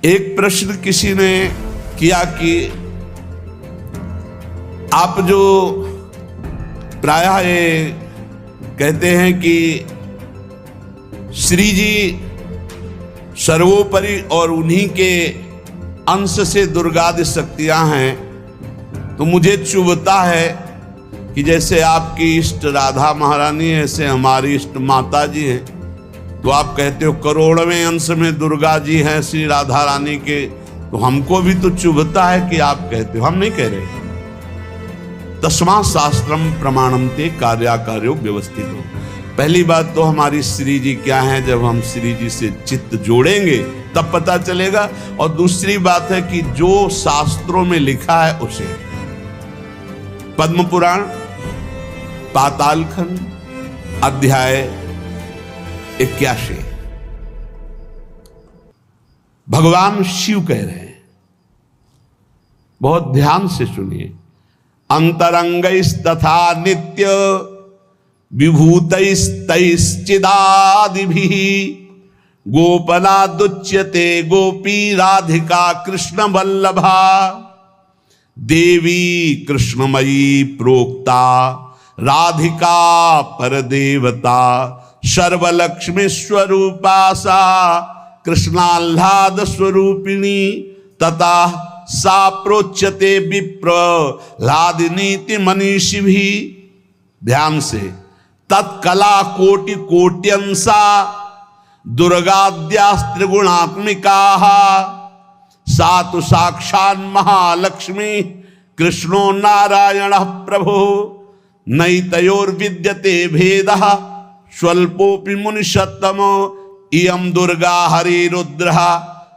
एक प्रश्न किसी ने किया कि आप जो प्रायः ये कहते हैं कि श्री जी सर्वोपरि और उन्हीं के अंश से दुर्गादि शक्तियां हैं, तो मुझे चुभता है कि जैसे आपकी इष्ट राधा महारानी है, ऐसे हमारी इष्ट माता जी हैं, तो आप कहते हो करोड़वें अंश में दुर्गा जी हैं श्री राधा रानी के, तो हमको भी तो चुभता है कि आप कहते हो, हम नहीं कह रहे। तस्मा शास्त्रम प्रमाणम ते कार्याकार्यो व्यवस्थित हो। पहली बात तो हमारी श्री जी क्या है, जब हम श्री जी से चित्त जोड़ेंगे तब पता चलेगा। और दूसरी बात है कि जो शास्त्रों में लिखा है उसे, पद्म पुराण पाताल खंड अध्याय 81, भगवान शिव कह रहे हैं, बहुत ध्यान से सुनिए। अंतरंगैस्तथा नित्य विभूतैस्तैश्चिदादिभिः गोपनादुच्यते गोपी राधिका कृष्ण वल्लभा देवी कृष्णमयी प्रोक्ता राधिका परदेवता सर्वलक्ष्मी स्वरूपा सा कृष्णाह्लाद स्वरूपिणी तथा सा प्रोच्यते विप्र लादिनीति मनीषी भी। ध्यान से, तत्कला कोटि कोट्यंसा दुर्गाद्यास्त्रिगुणात्मिका सा तो साक्षात् महालक्ष्मी कृष्णो नारायण प्रभु नैतयोर्विद्यते भेदः स्वल्पोपि मुनिषत्तम इयं दुर्गा हरिरुद्रः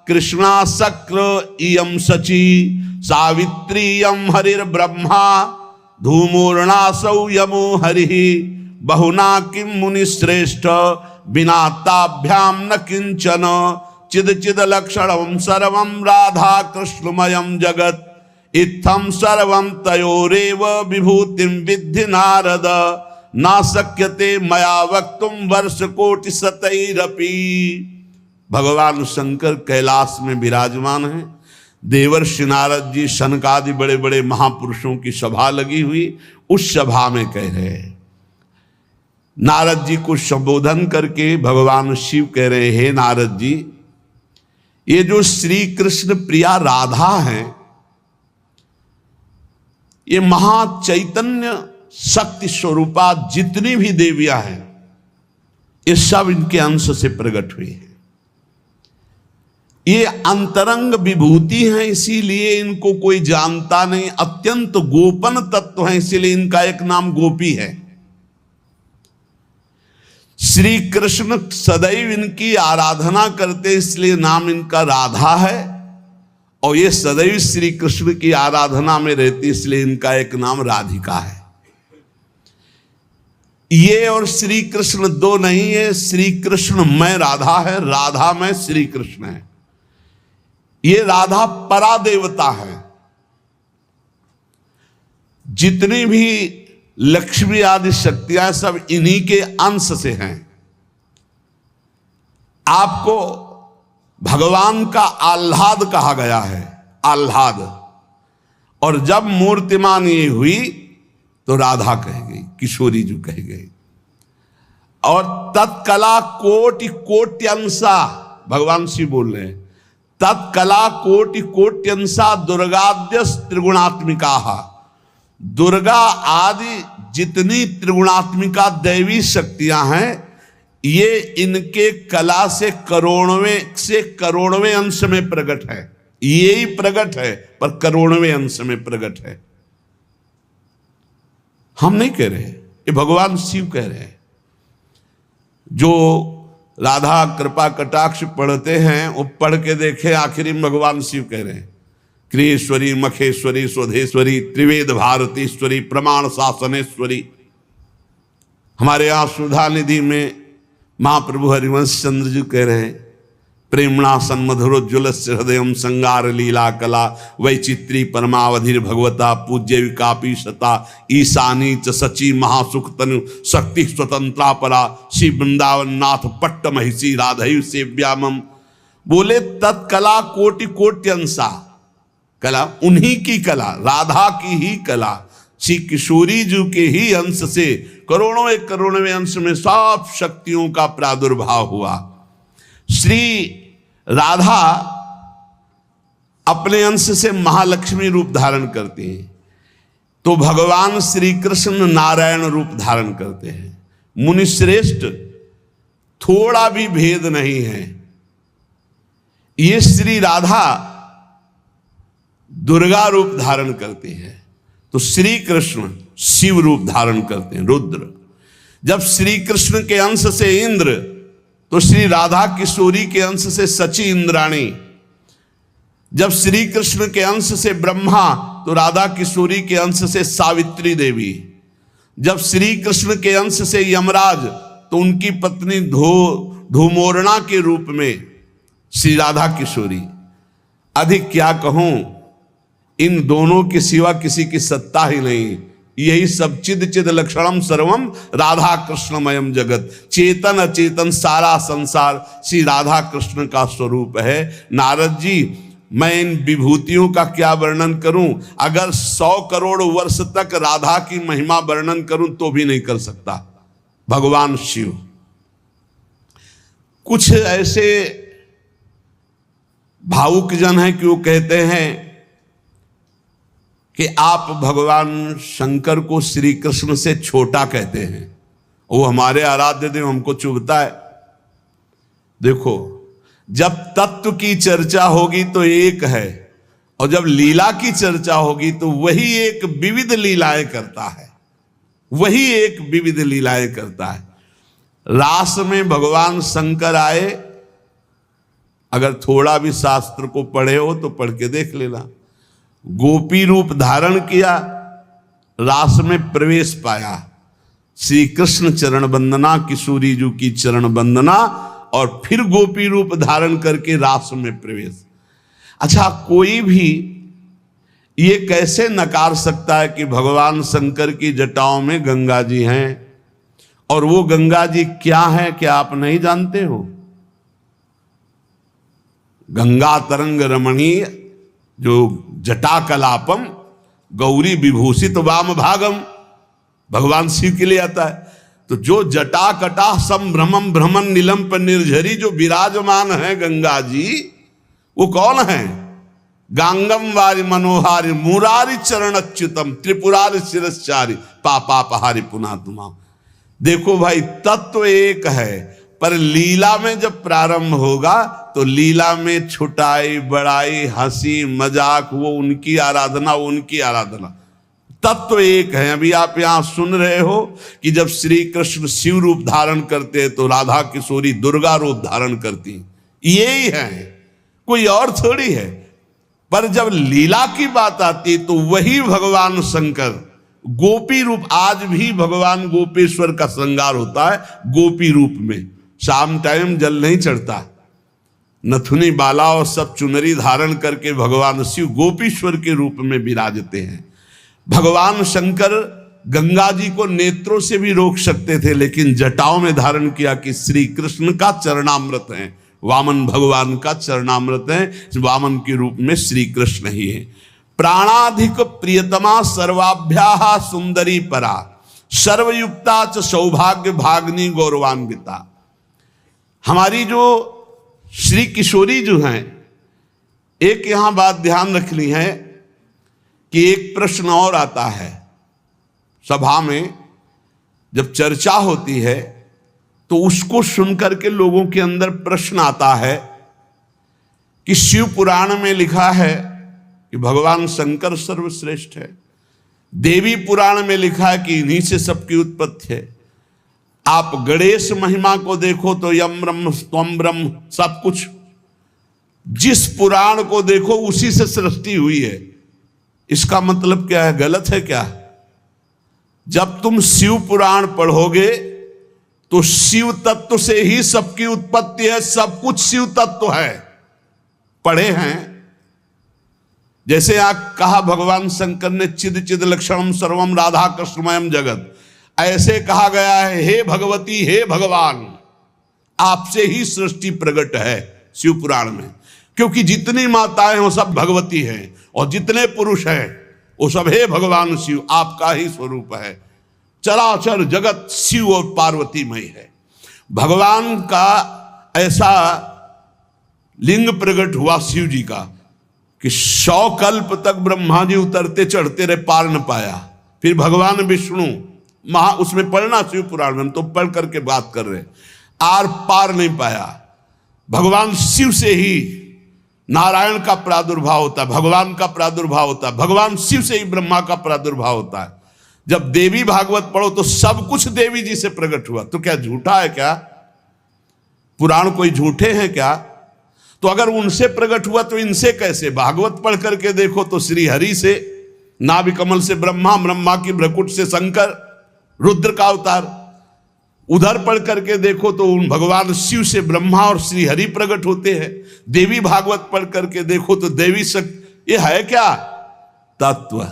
कृष्णा शक्र इयं शची सावित्री इयं हरिर्ब्रह्मा धूमूर्णासौ यमो हरिः बहुना किं मुनिश्रेष्ठ बिना ताभ्यां न किंचन चिद चिद लक्षणं सर्वं राधा कृष्णमयं जगत् इत्थं सर्वं तयोरेव विभूतिं विद्धि नारद न शक्यते मया वक्तुं वर्षकोटि शतैरपि। भगवान शंकर कैलाश में विराजमान हैं, देवर्षि नारद जी सनकादि बड़े बड़े महापुरुषों की सभा लगी हुई, उस सभा में कह रहे हैं, नारद जी को संबोधन करके भगवान शिव कह रहे हैं, हे नारद जी, ये जो श्री कृष्ण प्रिया राधा है, ये महाचैतन्य शक्ति स्वरूपा जितनी भी देवियां हैं, ये सब इनके अंश से प्रकट हुई है। ये अंतरंग विभूति हैं, इसीलिए इनको कोई जानता नहीं, अत्यंत गोपन तत्व है, इसीलिए इनका एक नाम गोपी है। श्री कृष्ण सदैव इनकी आराधना करते, इसलिए नाम इनका राधा है, और ये सदैव श्री कृष्ण की आराधना में रहती, इसलिए इनका एक नाम राधिका है। ये और श्री कृष्ण दो नहीं है, श्री कृष्ण में राधा है, राधा में श्री कृष्ण है। ये राधा परा देवता है। जितनी भी लक्ष्मी आदि शक्तियां सब इन्हीं के अंश से हैं। आपको भगवान का आह्लाद कहा गया है, आह्लाद, और जब मूर्तिमान ये हुई तो राधा कह गई, किशोरी जी कह गई। और तत्कला कोटि कोट्यंसा, भगवान शिव बोल रहे हैं, तत्कला कोटि कोट्यंसा दुर्गाद्य त्रिगुणात्मिका, दुर्गा आदि जितनी त्रिगुणात्मिका दैवी शक्तियां हैं, ये इनके कला से करोड़वें अंश में प्रकट है। ये ही प्रकट है, पर करोड़वें अंश में प्रकट है। हम नहीं कह रहे, ये भगवान शिव कह रहे हैं। जो राधा कृपा कटाक्ष पढ़ते हैं, वो पढ़ के देखे, आखिरी में भगवान शिव कह रहे हैं, क्रियेश्वरी मखेश्वरी स्वधेश्वरी त्रिवेद भारतीश्वरी प्रमाण शासनेश्वरी। हमारे यहाँ सुधा निधि में महाप्रभु हरिवंश चंद्र जी कह रहे हैं, प्रेमणा सन्मधुरोज्ज्वलस्य हृदयं संगार लीला कला वैचित्री परमावधिर भगवता पूज्य विकापी सता ईशानी च सची महासुख तनु शक्ति स्वतंत्रा परा श्री वृंदावन नाथ पट्ट महिषी राधयु सेव्यामम बोले तत्कला कोटि कोट्यंसा, कला उन्हीं की कला, राधा की ही कला, श्री किशोरी जी के ही अंश से करोड़ों एक करोड़वें अंश में सब शक्तियों का प्रादुर्भाव हुआ। श्री राधा अपने अंश से महालक्ष्मी रूप धारण करती हैं, तो भगवान श्री कृष्ण नारायण रूप धारण करते हैं। मुनिश्रेष्ठ थोड़ा भी भेद नहीं है। ये श्री राधा दुर्गा रूप धारण करती है, तो श्री कृष्ण शिव रूप धारण करते हैं, रुद्र। जब श्री कृष्ण के अंश से इंद्र, तो श्री राधा किशोरी के अंश से सची इंद्राणी। जब श्री कृष्ण के अंश से ब्रह्मा, तो राधा किशोरी के अंश से सावित्री देवी। जब श्री कृष्ण के अंश से यमराज, तो उनकी पत्नी धूमोरणा के रूप में श्री राधा किशोरी। अधिक क्या कहूं, इन दोनों के सिवा किसी की सत्ता ही नहीं। यही सब चिद चिद लक्षणम सर्वम राधा कृष्णमयम जगत, चेतन अचेतन सारा संसार श्री राधा कृष्ण का स्वरूप है। नारद जी, मैं इन विभूतियों का क्या वर्णन करूं? अगर 100 करोड़ वर्ष तक राधा की महिमा वर्णन करूं तो भी नहीं कर सकता। भगवान शिव, कुछ ऐसे भावुक जन हैं कि वो कहते हैं कि आप भगवान शंकर को श्री कृष्ण से छोटा कहते हैं, वो हमारे आराध्य देव, हमको चुभता है। देखो, जब तत्व की चर्चा होगी तो एक है, और जब लीला की चर्चा होगी तो वही एक विविध लीलाएं करता है, वही एक विविध लीलाएं करता है। रास में भगवान शंकर आए, अगर थोड़ा भी शास्त्र को पढ़े हो तो पढ़ के देख लेना। गोपी रूप धारण किया, रास में प्रवेश पाया, श्री कृष्ण चरण वंदना, किशोरी जी की चरण वंदना, और फिर गोपी रूप धारण करके रास में प्रवेश। अच्छा, कोई भी ये कैसे नकार सकता है कि भगवान शंकर की जटाओं में गंगा जी हैं, और वो गंगा जी क्या है, क्या आप नहीं जानते हो? गंगा तरंग रमणीय जो जटा कलापम गौरी विभूषित वाम भागम, भगवान शिव के लिए आता है। तो जो जटा कटा संभ्रमम भ्रमण नीलम पर निर्झरी जो विराजमान है गंगा जी, वो कौन है? गांगम वारि मनोहारि मुरारी चरण अच्युतम त्रिपुरारि शिरश्चारी पापापहारी पुना तुमा। देखो भाई, तत्व एक है, पर लीला में जब प्रारंभ होगा तो लीला में छुटाई बड़ाई हंसी मजाक, वो उनकी आराधना, वो उनकी आराधना। तत्व एक है। अभी आप यहां सुन रहे हो कि जब श्री कृष्ण शिव रूप धारण करते हैं तो राधा किशोरी दुर्गा रूप धारण करती, यही है, कोई और थोड़ी है। पर जब लीला की बात आती तो वही भगवान शंकर गोपी रूप, आज भी भगवान गोपेश्वर का श्रृंगार होता है गोपी रूप में। शाम टाइम जल नहीं चढ़ता, नथुनी बाला और सब चुनरी धारण करके भगवान शिव गोपीश्वर के रूप में विराजते हैं। भगवान शंकर गंगा जी को नेत्रों से भी रोक सकते थे, लेकिन जटाओं में धारण किया कि श्री कृष्ण का चरणामृत है, वामन भगवान का चरणामृत है, वामन के रूप में श्री कृष्ण ही है। प्राणाधिक प्रियतमा सर्वाभ्याः सुंदरी परा, सर्वयुक्ता च सौभाग्य भाग्नि गौरवान्विता। हमारी जो श्री किशोरी जो हैं, एक यहां बात ध्यान रखनी है कि एक प्रश्न और आता है सभा में, जब चर्चा होती है तो उसको सुनकर के लोगों के अंदर प्रश्न आता है कि शिव पुराण में लिखा है कि भगवान शंकर सर्वश्रेष्ठ है, देवी पुराण में लिखा है कि इन्हीं से सबकी उत्पत्ति है। आप गणेश महिमा को देखो तो यम ब्रह्म त्वम ब्रह्म, सब कुछ जिस पुराण को देखो उसी से सृष्टि हुई है। इसका मतलब क्या है? गलत है क्या? जब तुम शिव पुराण पढ़ोगे तो शिव तत्व से ही सबकी उत्पत्ति है, सब कुछ शिव तत्व है, पढ़े हैं। जैसे यहां कहा भगवान शंकर ने चिद चिद लक्षणम सर्वम राधा कृष्णमयम जगत, ऐसे कहा गया है हे भगवती हे भगवान, आपसे ही सृष्टि प्रकट है, शिव पुराण में, क्योंकि जितनी माताएं हो सब भगवती हैं और जितने पुरुष हैं वो सब हे भगवान शिव आपका ही स्वरूप है। चराचर जगत शिव और पार्वतीमय है। भगवान का ऐसा लिंग प्रकट हुआ शिव जी का कि 100 कल्प तक ब्रह्मा जी उतरते चढ़ते रहे, पार न पाया। फिर भगवान विष्णु उसमें पढ़ना शिव पुराण में, हम तो पढ़ करके बात कर रहे, आर पार नहीं पाया। भगवान शिव से ही नारायण का प्रादुर्भाव होता है, भगवान का प्रादुर्भाव होता है, भगवान शिव से ही ब्रह्मा का प्रादुर्भाव होता है। जब देवी भागवत पढ़ो तो सब कुछ देवी जी से प्रकट हुआ। तो क्या झूठा है क्या? पुराण कोई झूठे हैं क्या? तो अगर उनसे प्रकट हुआ तो इनसे कैसे? भागवत पढ़ करके देखो तो श्री हरि से, नाभि कमल से ब्रह्मा, ब्रह्मा की भ्रकुट से शंकर, रुद्र का अवतार। उधर पढ़ करके देखो तो उन भगवान शिव से ब्रह्मा और श्री हरि प्रकट होते हैं। देवी भागवत पढ़ करके देखो तो देवी शक्ति। ये है क्या? तत्व।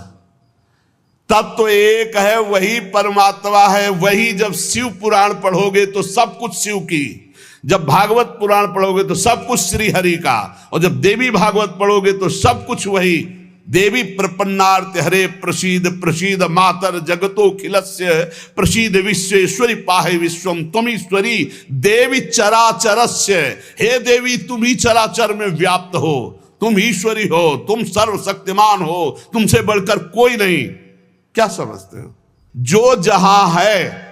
तत्व एक है, वही परमात्मा है। वही जब शिव पुराण पढ़ोगे तो सब कुछ शिव की, जब भागवत पुराण पढ़ोगे तो सब कुछ श्री हरि का, और जब देवी भागवत पढ़ोगे तो सब कुछ वही देवी प्रपन्नार्थ हरे प्रसीद प्रसीद मातर जगतो खिलस्य प्रसीद विश्वेश्वरी पाहे विश्वम त्वमीश्वरी देवी चराचरस्य। हे देवी तुम ही चराचर में व्याप्त हो, तुम ईश्वरी हो, तुम सर्वशक्तिमान हो, तुमसे बढ़कर कोई नहीं। क्या समझते हो? जो जहां है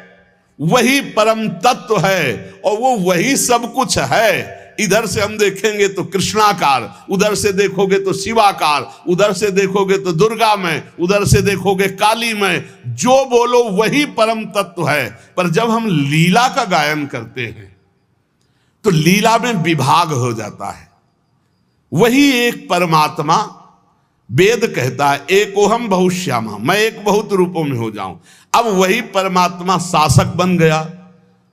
वही परम तत्व है और वो वही सब कुछ है। इधर से हम देखेंगे तो कृष्णाकार, उधर से देखोगे तो शिवाकार, उधर से देखोगे तो दुर्गा में, उधर से देखोगे काली में। जो बोलो वही परम तत्व है। पर जब हम लीला का गायन करते हैं तो लीला में विभाग हो जाता है। वही एक परमात्मा, वेद कहता है एकोहम बहुश्यामा, मैं एक बहुत रूपों में हो जाऊं। अब वही परमात्मा शासक बन गया,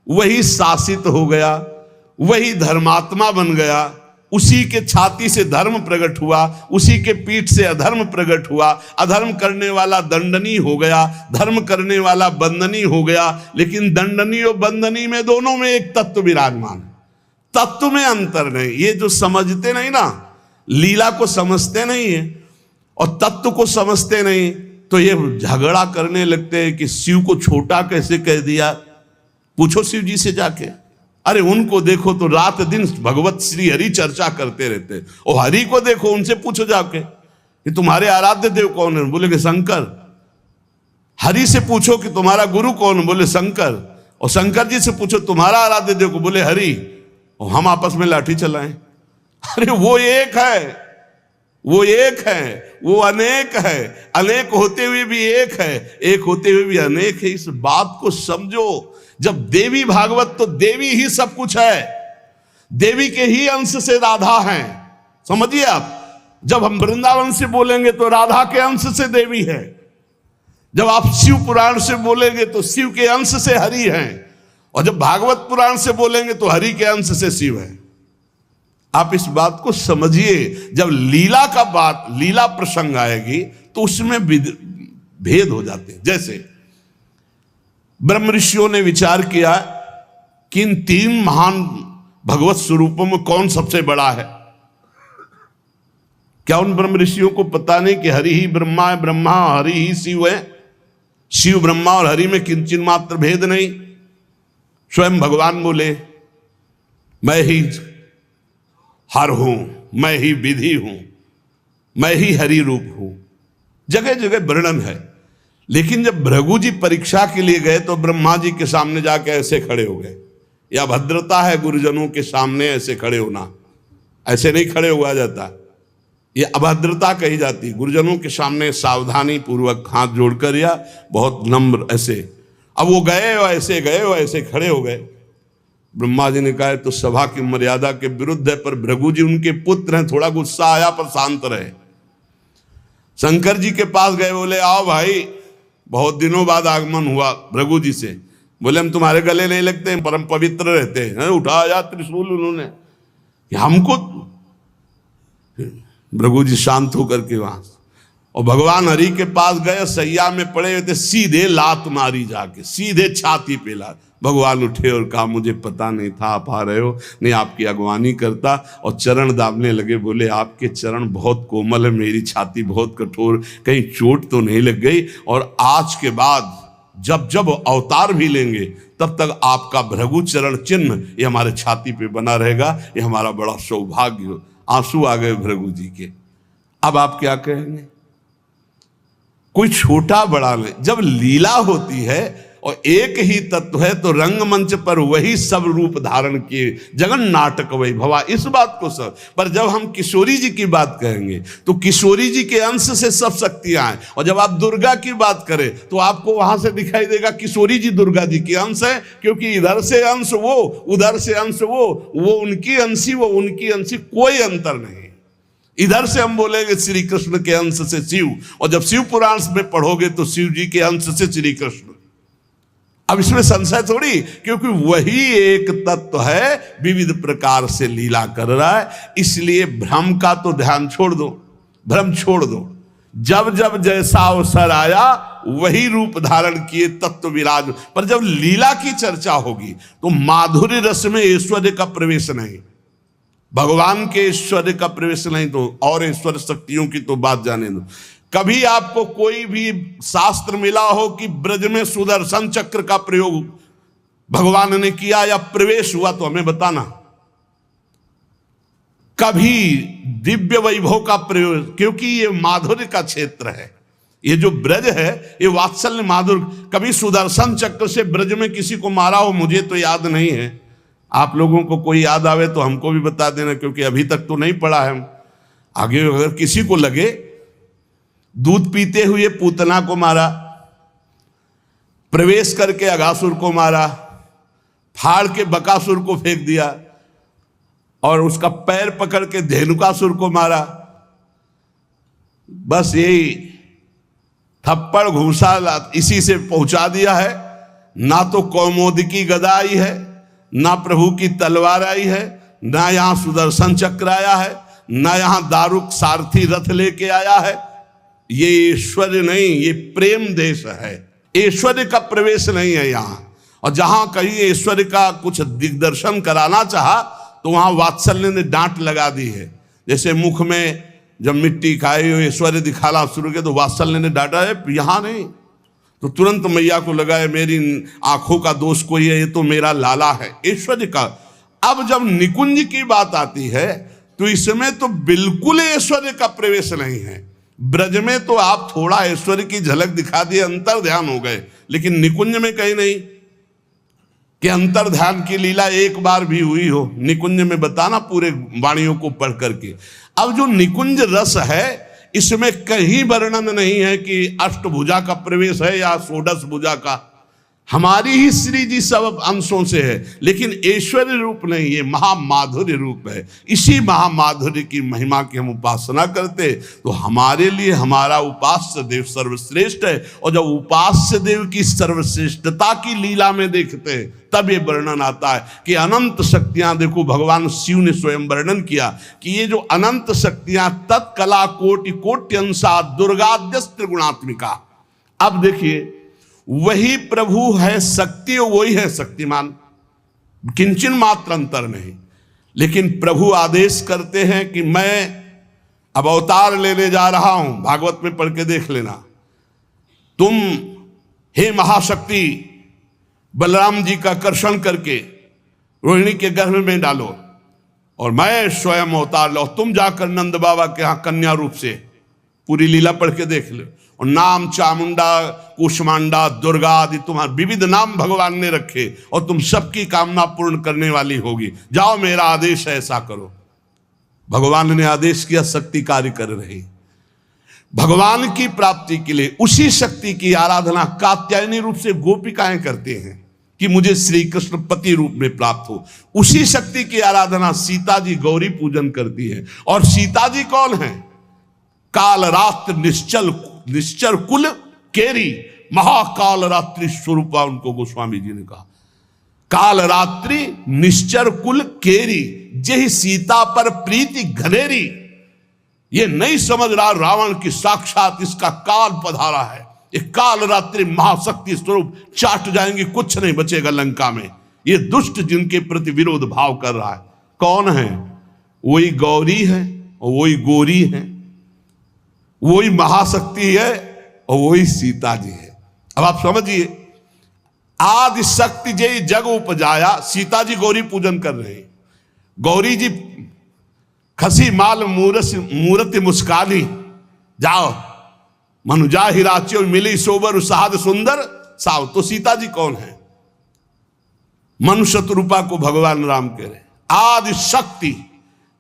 वही शासित हो गया, वही धर्मात्मा बन गया। उसी के छाती से धर्म प्रकट हुआ, उसी के पीठ से अधर्म प्रकट हुआ। अधर्म करने वाला दंडनीय हो गया, धर्म करने वाला बंदनीय हो गया। लेकिन दंडनीय और बंदनीय में दोनों में एक तत्व विराजमान है, तत्व में अंतर नहीं। ये जो समझते नहीं ना, लीला को समझते नहीं है और तत्व को समझते नहीं, तो ये झगड़ा करने लगते हैं कि शिव को छोटा कैसे कह दिया। पूछो शिव जी से जाके। अरे उनको देखो तो रात दिन भगवत श्री हरि चर्चा करते रहते, और हरि को देखो, उनसे पूछो जाके कि तुम्हारे आराध्य देव कौन है, बोले कि शंकर। हरि से पूछो कि तुम्हारा गुरु कौन है, बोले शंकर। और शंकर जी से पूछो तुम्हारा आराध्य देव को, बोले हरि। और हम आपस में लाठी चलाएं। अरे वो एक है, वो एक है, वो अनेक है। अनेक होते हुए भी एक है, एक होते हुए भी अनेक है। इस बात को समझो। जब देवी भागवत तो देवी ही सब कुछ है, देवी के ही अंश से राधा है। समझिए आप, जब हम वृंदावन से बोलेंगे तो राधा के अंश से देवी है। जब आप शिव पुराण से बोलेंगे तो शिव के अंश से हरि है, और जब भागवत पुराण से बोलेंगे तो हरि के अंश से शिव है। आप इस बात को समझिए। जब लीला का बात, लीला प्रसंग आएगी तो उसमें भेद हो जाते हैं। जैसे ब्रह्म ऋषियों ने विचार किया कि इन 3 महान भगवत स्वरूपों में कौन सबसे बड़ा है। क्या उन ब्रह्म ऋषियों को पता नहीं कि हरि ही ब्रह्मा है, ब्रह्मा हरि ही शिव है। शिव ब्रह्मा और हरि में किंचित मात्र भेद नहीं। स्वयं भगवान बोले मैं ही हर हूं, मैं ही विधि हूं, मैं ही हरि रूप हूं। जगह जगह वर्णन है। लेकिन जब भृगु जी परीक्षा के लिए गए तो ब्रह्मा जी के सामने जाके ऐसे खड़े हो गए। यह भद्रता है गुरुजनों के सामने ऐसे खड़े होना। ऐसे नहीं खड़े हुआ जाता, ये अभद्रता कही जाती। गुरुजनों के सामने सावधानी पूर्वक हाथ जोड़कर या बहुत नम्र ऐसे। अब वो गए और ऐसे खड़े हो गए। ब्रह्मा जी ने कहा तो सभा की मर्यादा के विरुद्ध है, पर भृगु जी उनके पुत्र हैं, थोड़ा गुस्सा आया पर शांत रहे। शंकर जी के पास गए, बोले आओ भाई, बहुत दिनों बाद आगमन हुआ भृगु जी से। बोले हम तुम्हारे गले नहीं लगते हैं, परम पवित्र रहते हैं। उठाया त्रिशूल उन्होंने कि हमको। भृगु जी शांत होकर के वहां और भगवान हरि के पास गए, सैया में पड़े हुए थे, सीधे लात मारी जाके, सीधे छाती पे लात। भगवान उठे और कहा मुझे पता नहीं था आप आ रहे हो, नहीं आपकी अगवानी करता, और चरण दाबने लगे। बोले आपके चरण बहुत कोमल है, मेरी छाती बहुत कठोर, कहीं चोट तो नहीं लग गई। और आज के बाद जब जब अवतार भी लेंगे तब तक आपका भृगु चरण चिन्ह ये हमारे छाती पे बना रहेगा, ये हमारा बड़ा सौभाग्य हो। आंसू आ गए भृगु जी के। अब आप क्या कहेंगे? कोई छोटा बड़ा नहीं, जब लीला होती है और एक ही तत्व है तो रंगमंच पर वही सब रूप धारण किए, जगन नाटक वही भवा, इस बात को सब। पर जब हम किशोरी जी की बात कहेंगे तो किशोरी जी के अंश से सब शक्तियां हैं, और जब आप दुर्गा की बात करें तो आपको वहां से दिखाई देगा किशोरी जी दुर्गा जी के अंश है, क्योंकि इधर से अंश वो, उधर से अंश वो उनकी अंशी, वो उनकी अंशी, कोई अंतर नहीं। इधर से हम बोलेंगे श्री कृष्ण के अंश से शिव, और जब शिव पुराण में पढ़ोगे तो शिव जी के अंश से श्री कृष्ण। अब इसमें संशय थोड़ी, क्योंकि वही एक तत्व है, विविध प्रकार से लीला कर रहा है। इसलिए भ्रम का तो ध्यान छोड़ दो, भ्रम छोड़ दो। जब जब जैसा अवसर आया वही रूप धारण किए तत्व विराज। पर जब लीला की चर्चा होगी तो माधुर्य रस में ऐश्वर्य का प्रवेश नहीं, भगवान के ऐश्वर्य का प्रवेश नहीं, तो और ऐश्वर्य शक्तियों की तो बात जाने दो। कभी आपको कोई भी शास्त्र मिला हो कि ब्रज में सुदर्शन चक्र का प्रयोग भगवान ने किया या प्रवेश हुआ, तो हमें बताना। कभी दिव्य वैभव का प्रयोग, क्योंकि ये माधुर्य का क्षेत्र है, ये जो ब्रज है ये वात्सल्य माधुर्य। कभी सुदर्शन चक्र से ब्रज में किसी को मारा हो, मुझे तो याद नहीं है, आप लोगों को कोई याद आवे तो हमको भी बता देना, क्योंकि अभी तक तो नहीं पढ़ा है हम। आगे अगर किसी को लगे, दूध पीते हुए पूतना को मारा, प्रवेश करके अगासुर को मारा, फाड़ के बकासुर को फेंक दिया, और उसका पैर पकड़ के धेनुकासुर को मारा, बस यही थप्पड़ घूसा इसी से पहुंचा दिया है। ना तो कौमोदकी गदा आई है, ना प्रभु की तलवार आई है, ना यहां सुदर्शन चक्र आया है, ना यहां दारुक सारथी रथ लेके आया है। ये ऐश्वर्य नहीं, ये प्रेम देश है, ऐश्वर्य का प्रवेश नहीं है यहां। और जहां कहीं ऐश्वर्य का कुछ दिग्दर्शन कराना चाहा तो वहां वात्सल्य ने डांट लगा दी है। जैसे मुख में जब मिट्टी खाई हो ऐश्वर्य दिखाना शुरू किया तो वात्सल्य ने डांटा है, यहां नहीं। तो तुरंत मैया को लगा है मेरी आंखों का दोष कोई है, ये तो मेरा लाला है, ऐश्वर्य का। अब जब निकुंज की बात आती है तो इसमें तो बिल्कुल ऐश्वर्य का प्रवेश नहीं है। ब्रज में तो आप थोड़ा ऐश्वर्य की झलक दिखा दिए, अंतर ध्यान हो गए, लेकिन निकुंज में कहीं नहीं कि अंतर ध्यान की लीला एक बार भी हुई हो। निकुंज में बताना पूरे वाणियों को पढ़ करके। अब जो निकुंज रस है इसमें कहीं वर्णन नहीं है कि अष्टभुजा का प्रवेश है या षोडश भुजा का, हमारी ही श्री जी सब अंशों से है, लेकिन ऐश्वर्य रूप नहीं, ये महामाधुर्य रूप है। इसी महामाधुर्य की महिमा की हम उपासना करते तो हमारे लिए हमारा उपास्य देव सर्वश्रेष्ठ है। और जब उपास्य देव की सर्वश्रेष्ठता की लीला में देखते हैं तब ये वर्णन आता है कि अनंत शक्तियां, देखो भगवान शिव ने स्वयं वर्णन किया कि ये जो अनंत शक्तियां तत्कला कोटि कोट्यंसा दुर्गाद्यस्त्र गुणात्मिका। अब देखिए वही प्रभु है शक्ति, वही है शक्तिमान, किंचन मात्र अंतर नहीं। लेकिन प्रभु आदेश करते हैं कि मैं अब अवतार लेने जा रहा हूं, भागवत में पढ़ के देख लेना, तुम हे महाशक्ति बलराम जी का कर्षण करके रोहिणी के गर्भ में डालो और मैं स्वयं अवतार लो, तुम जाकर नंद बाबा के यहां कन्या रूप से, पूरी लीला पढ़ के देख लो। और नाम चामुंडा कुष्मांडा दुर्गा आदि तुम्हारे विविध नाम भगवान ने रखे और तुम सबकी कामना पूर्ण करने वाली होगी, जाओ मेरा आदेश है ऐसा करो। भगवान ने आदेश किया, शक्ति कार्य कर रही। भगवान की प्राप्ति के लिए उसी शक्ति की आराधना कात्यायनी रूप से गोपिकाएं करते हैं कि मुझे श्री कृष्ण पति रूप में प्राप्त हो। उसी शक्ति की आराधना सीता जी गौरी पूजन करती है। और सीता जी कौन है? काल रात्र निश्चर कुल केरी, महाकाल रात्रि स्वरूपा उनको गोस्वामी जी ने कहा। काल रात्रि निश्चर कुल केरी, जेहि सीता पर प्रीति घनेरी। ये नहीं समझ रहा रावण की साक्षात इसका काल पधारा है, ये काल रात्रि महाशक्ति स्वरूप चाट जाएंगे, कुछ नहीं बचेगा लंका में। ये दुष्ट जिनके प्रति विरोध भाव कर रहा है कौन है? वही गौरी है और वही गोरी है, वही महाशक्ति है और वही सीता जी है। अब आप समझिए, आदि शक्ति जय जग उपजाया, सीता जी गौरी पूजन कर रहे हैं। गौरी जी खसी माल मूर्ति मुस्काली, जाओ मनुजा हिराचियो मिली सोबर साध सुंदर साव। तो सीता जी कौन है? मनुष्य रूपा को भगवान राम कह रहे। आदि शक्ति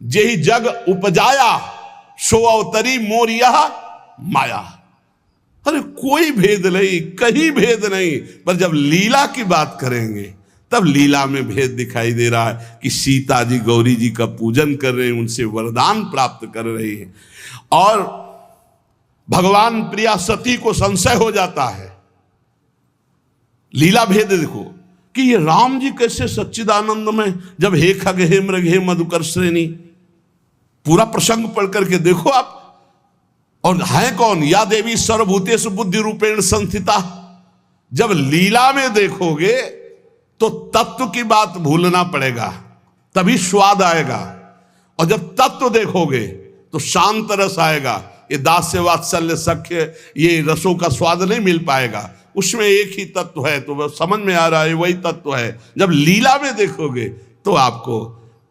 जेहि जग उपजाया, सो अवतरी मोरिया माया। अरे कोई भेद नहीं, कहीं भेद नहीं, पर जब लीला की बात करेंगे तब लीला में भेद दिखाई दे रहा है कि सीता जी गौरी जी का पूजन कर रहे हैं, उनसे वरदान प्राप्त कर रही हैं। और भगवान प्रिया सती को संशय हो जाता है। लीला भेद देखो कि ये राम जी कैसे सच्चिदानंद में, जब हे खग हे मृग हे मधुकर श्रेणी, पूरा प्रसंग पढ़ करके देखो आप। और है कौन? या देवी सर्वभूतेषु बुद्धि रूपेण संस्थिता। जब लीला में देखोगे तो तत्व की बात भूलना पड़ेगा, तभी स्वाद आएगा। और जब तत्व देखोगे तो शांत रस आएगा। ये दास्य वात्सल्य सख्य, ये रसों का स्वाद नहीं मिल पाएगा। उसमें एक ही तत्व है, तो वह समझ में आ रहा है वही तत्व है। जब लीला में देखोगे तो आपको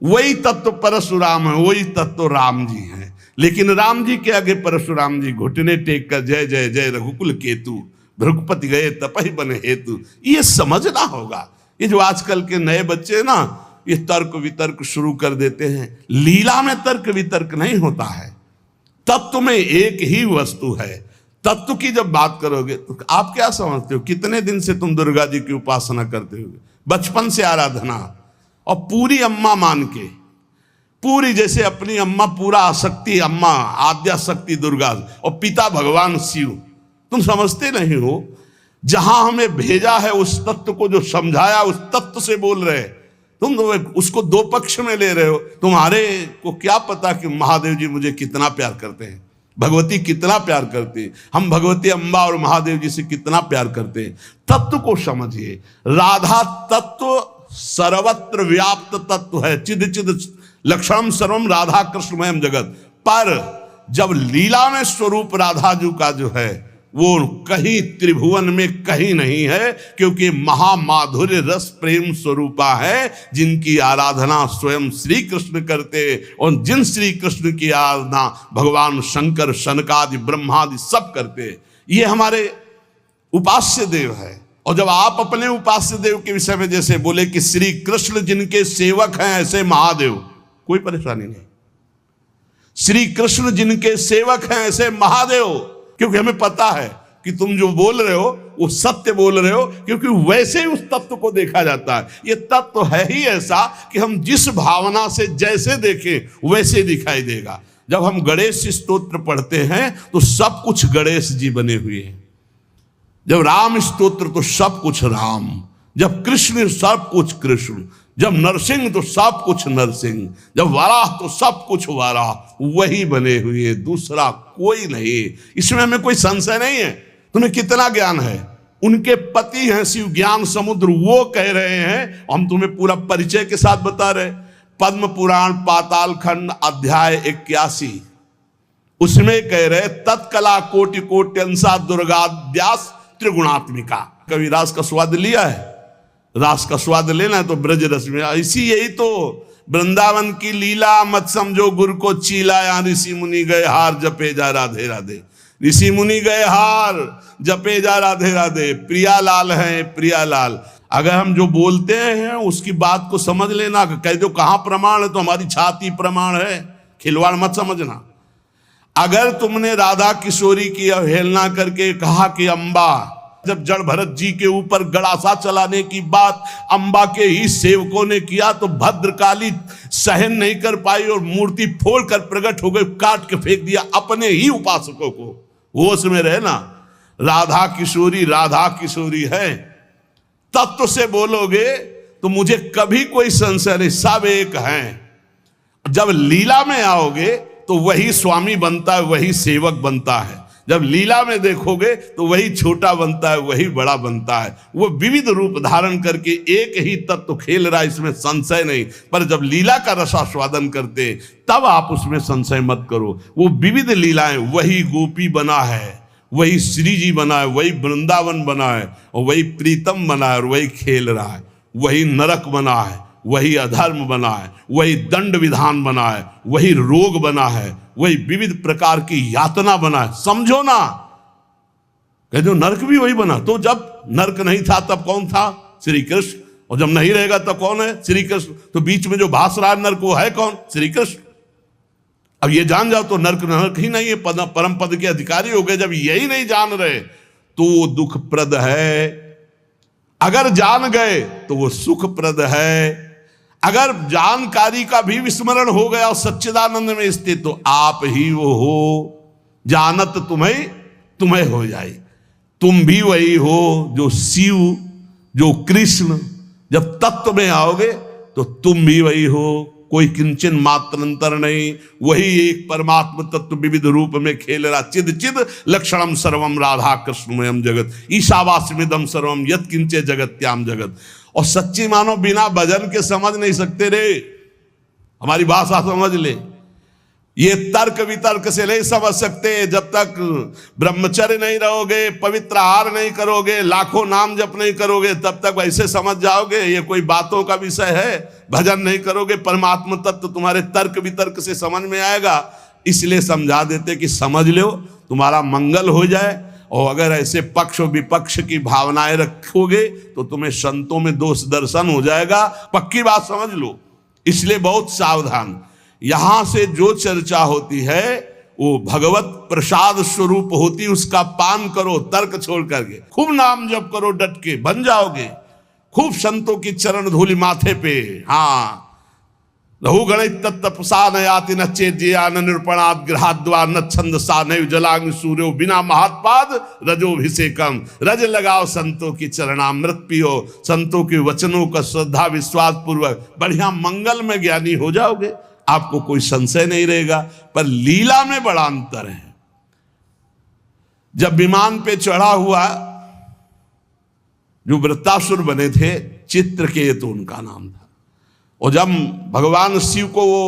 वही तत्व परशुराम है, वही तत्व राम जी है। लेकिन राम जी के आगे परशुराम जी घुटने टेक कर जय जय जय रघुकुल केतु, भृगुपति गए तपहि बन हेतु। ये समझना होगा। ये जो आजकल के नए बच्चे ना, ये तर्क वितर्क शुरू कर देते हैं। लीला में तर्क वितर्क नहीं होता है, तत्व में एक ही वस्तु है। तत्व की जब बात करोगे तो आप क्या समझते हो? कितने दिन से तुम दुर्गा जी की उपासना करते हो? बचपन से आराधना, और पूरी अम्मा मान के, पूरी जैसे अपनी अम्मा, पूरा आसक्ति अम्मा, आद्या शक्ति दुर्गा, और पिता भगवान शिव। तुम समझते नहीं हो, जहां हमें भेजा है उस तत्व को जो समझाया, उस तत्व से बोल रहे। तुम तो उसको दो पक्ष में ले रहे हो। तुम्हारे को क्या पता कि महादेव जी मुझे कितना प्यार करते हैं, भगवती कितना प्यार करती है, हम भगवती अम्बा और महादेव जी से कितना प्यार करते हैं। तत्व को समझिए। राधा तत्व सर्वत्र व्याप्त तत्व है, चिद चिद लक्षणम सर्वम राधा कृष्णमयम जगत। पर जब लीला में स्वरूप राधा जी का जो है वो कहीं त्रिभुवन में कहीं नहीं है, क्योंकि महामाधुर्य रस प्रेम स्वरूपा है, जिनकी आराधना स्वयं श्री कृष्ण करते। और जिन श्री कृष्ण की आराधना भगवान शंकर, शनकादि, ब्रह्मादि सब करते। ये हमारे उपास्य देव है। और जब आप अपने उपास्य देव के विषय में जैसे बोले कि श्री कृष्ण जिनके सेवक हैं ऐसे महादेव, कोई परेशानी नहीं। श्री कृष्ण जिनके सेवक हैं ऐसे महादेव, क्योंकि हमें पता है कि तुम जो बोल रहे हो वो सत्य बोल रहे हो, क्योंकि वैसे ही उस तत्व को देखा जाता है। ये तत्व है ही ऐसा कि हम जिस भावना से जैसे देखें वैसे दिखाई देगा। जब हम गणेश स्तोत्र पढ़ते हैं तो सब कुछ गणेश जी बने हुए हैं। जब राम स्तोत्र तो सब कुछ राम, जब कृष्ण सब कुछ कृष्ण, जब नरसिंह तो सब कुछ नरसिंह, जब वाराह तो सब कुछ वाराह, वही बने हुए, दूसरा कोई नहीं। इसमें हमें कोई संशय नहीं है। तुम्हें कितना ज्ञान है? उनके पति हैं शिव ज्ञान समुद्र, वो कह रहे हैं। हम तुम्हें पूरा परिचय के साथ बता रहे। पद्म पुराण पाताल खंड अध्याय 81, उसमें कह रहे तत्कला कोटि कोट्यंसा दुर्गाद्यास त्रिगुणात्मिका। कभी रास का स्वाद लिया है? रास का स्वाद लेना है तो ब्रज रस में। इसी यही तो वृंदावन की लीला, मत समझो गुरु को चीला। यहाँ ऋषि मुनि गए हार, जपे जा राधे राधे। ऋषि मुनि गए हार, जपे जा राधे राधे। प्रियालाल हैं प्रियालाल। अगर हम जो बोलते हैं उसकी बात को समझ लेना। कह दो कहाँ प्रमाण है तो हमारी छाती प्रमाण है। खिलवाड़ मत समझना। अगर तुमने राधा किशोरी की अवहेलना करके कहा कि अम्बा, जब जड़ भरत जी के ऊपर गड़ासा चलाने की बात अम्बा के ही सेवकों ने किया तो भद्रकाली सहन नहीं कर पाई और मूर्ति फोड़ कर प्रकट हो गई, काट के फेंक दिया अपने ही उपासकों को। वो उसमें रहे ना, राधा किशोरी है। तत्व से बोलोगे तो मुझे कभी कोई संशय नहीं, सब एक हैं। जब लीला में आओगे तो तो वही स्वामी बनता है, वही सेवक बनता है। जब लीला में देखोगे तो वही छोटा बनता है, वही बड़ा बनता है। वो विविध रूप धारण करके एक ही तत्व खेल रहा है, इसमें संशय नहीं। पर जब लीला का रसास्वादन करते तब आप उसमें संशय मत करो। वो विविध लीलाएं, वही गोपी बना है, वही श्री जी बना है, वही वृंदावन बना है, और वही प्रीतम बना है, और वही खेल रहा है। वही नरक बना है, वही अधर्म बना है, वही दंड विधान बना है, वही रोग बना है, वही विविध प्रकार की यातना बना है। समझो ना, कहते हो नरक भी वही बना। तो जब नरक नहीं था तब कौन था? श्री कृष्ण। और जब नहीं रहेगा तब कौन है? श्री कृष्ण। तो बीच में जो भास रहा है नरक, वो है कौन? श्री कृष्ण। अब ये जान जाओ तो नरक नरक ही नहीं है, परम पद के अधिकारी हो गए। जब यही नहीं जान रहे तो वो दुखप्रद है, अगर जान गए तो वो सुखप्रद है। अगर जानकारी का भी विस्मरण हो गया और सच्चिदानंद में स्थित, तो आप ही वो हो, जानत तुम्हें हो जाए। तुम भी वही हो जो शिव, जो कृष्ण। जब तत्व में आओगे तो तुम भी वही हो, कोई किंचन मात्र अंतर नहीं। वही एक परमात्म तत्व विविध रूप में खेल रहा। चिद चिद लक्षणम सर्वम राधा कृष्णमयम जगत ईशावास्यमिदं सर्वम यत् किंचे जगत्याम जगत। और सच्ची मानो बिना भजन के समझ नहीं सकते रे। हमारी भाषा समझ ले, ये तर्क वितर्क से नहीं समझ सकते। जब तक ब्रह्मचर्य नहीं रहोगे, पवित्र आहार नहीं करोगे, लाखों नाम जप नहीं करोगे, तब तक वैसे समझ जाओगे ये कोई बातों का विषय है। भजन नहीं करोगे, परमात्म तत्व तुम्हारे तर्क वितर्क से समझ में आएगा। इसलिए समझा देते कि समझ लो, तुम्हारा मंगल हो जाए। और अगर ऐसे पक्ष और विपक्ष की भावनाएं रखोगे तो तुम्हें संतों में दोष दर्शन हो जाएगा। पक्की बात समझ लो। इसलिए बहुत सावधान। यहां से जो चर्चा होती है वो भगवत प्रसाद स्वरूप होती, उसका पान करो तर्क छोड़ करके। खूब नाम जप करो, डट के बन जाओगे। खूब संतों की चरण धूलि माथे पे। हाँ, लहु गणित तत्तपसा नयाति न चेज्या न निरूपणाद गृहाद्वा न छंद सा नैव जलांग सूर्यो बिना महात्पाद रजोभिषेकम। रज लगाओ संतों की चरणामृत पियो, संतों के वचनों का श्रद्धा विश्वास पूर्वक बढ़िया मंगल में ज्ञानी हो जाओगे। आपको कोई संशय नहीं रहेगा। पर लीला में बड़ा अंतर है। जब विमान पे चढ़ा हुआ जो वृत्तासुर बने थे, चित्रकेतु उनका नाम था। और जब भगवान शिव को वो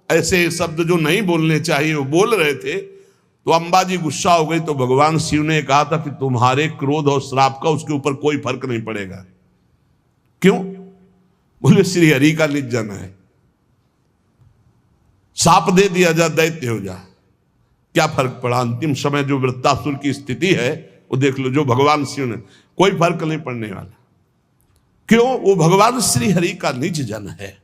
ऐसे शब्द जो नहीं बोलने चाहिए वो बोल रहे थे, तो अंबा जी गुस्सा हो गई। तो भगवान शिव ने कहा था कि तुम्हारे क्रोध और श्राप का उसके ऊपर कोई फर्क नहीं पड़ेगा। क्यों? बोले श्री हरि का निज जन है, साप दे दिया जा, दैत्य हो जा, क्या फर्क पड़ा? अंतिम समय जो वृत्तासुर की स्थिति है वो देख लो। जो भगवान शिव ने, कोई फर्क नहीं पड़ने वाला। क्यों? वो भगवान श्री हरि का निज जन है,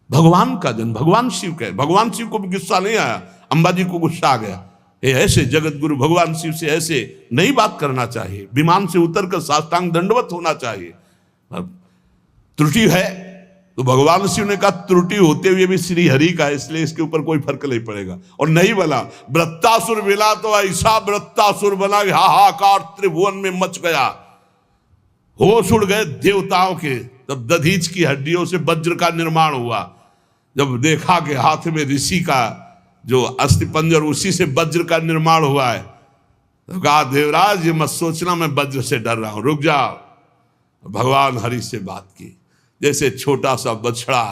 भगवान का जन, भगवान शिव का है। भगवान शिव को भी गुस्सा नहीं आया, अंबाजी को गुस्सा आ गया। ये ऐसे जगत गुरु भगवान शिव से ऐसे नहीं बात करना चाहिए। विमान से उतरकर साष्टांग दंडवत होना चाहिए। त्रुटि है तो भगवान शिव ने कहा त्रुटि होते हुए भी श्री हरि का है, इसलिए इसके ऊपर कोई फर्क नहीं पड़ेगा। और नहीं बना वृत्तासुर मिला तो ऐसा वृत्तासुर बना, हाहाकार त्रिभुवन में मच गया। होश उड़ गए देवताओं के। तब दधीच की हड्डियों से वज्र का निर्माण हुआ। जब देखा कि हाथ में ऋषि का जो अस्थिपंजर, उसी से वज्र का निर्माण हुआ है, तो कहा देवराज ये मत सोचना मैं वज्र से डर रहा हूं, रुक जाओ। भगवान हरि से बात की। जैसे छोटा सा बछड़ा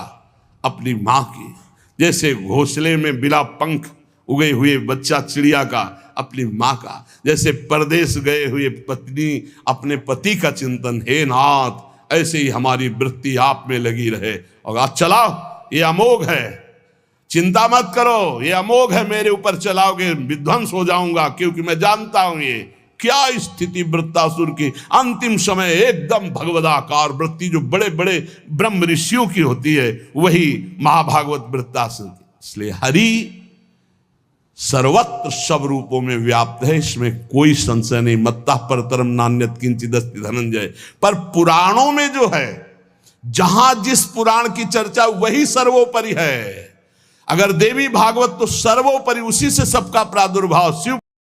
अपनी माँ की, जैसे घोंसले में बिना पंख उगे हुए बच्चा चिड़िया का अपनी माँ का, जैसे परदेश गए हुए पत्नी अपने पति का चिंतन, हे नाथ ऐसे ही हमारी वृत्ति आप में लगी रहे। और आज चलाओ, ये अमोघ है, चिंता मत करो, ये अमोघ है, मेरे ऊपर चलाओगे विध्वंस हो जाऊंगा, क्योंकि मैं जानता हूं ये क्या स्थिति वृत्तासुर की। अंतिम समय एकदम भगवदाकार वृत्ति जो बड़े बड़े ब्रह्म ऋषियों की होती है, वही महाभागवत वृत्तासुर की। इसलिए हरि सर्वत्र सब रूपों में व्याप्त है, इसमें कोई संशय नहीं। मत्तः परतरम नान्यत् किंचिदस्ति धनंजय। पर पुराणों में जो है, जहां जिस पुराण की चर्चा वही सर्वोपरि है। अगर देवी भागवत तो सर्वोपरि, उसी से सबका प्रादुर्भाव। शिव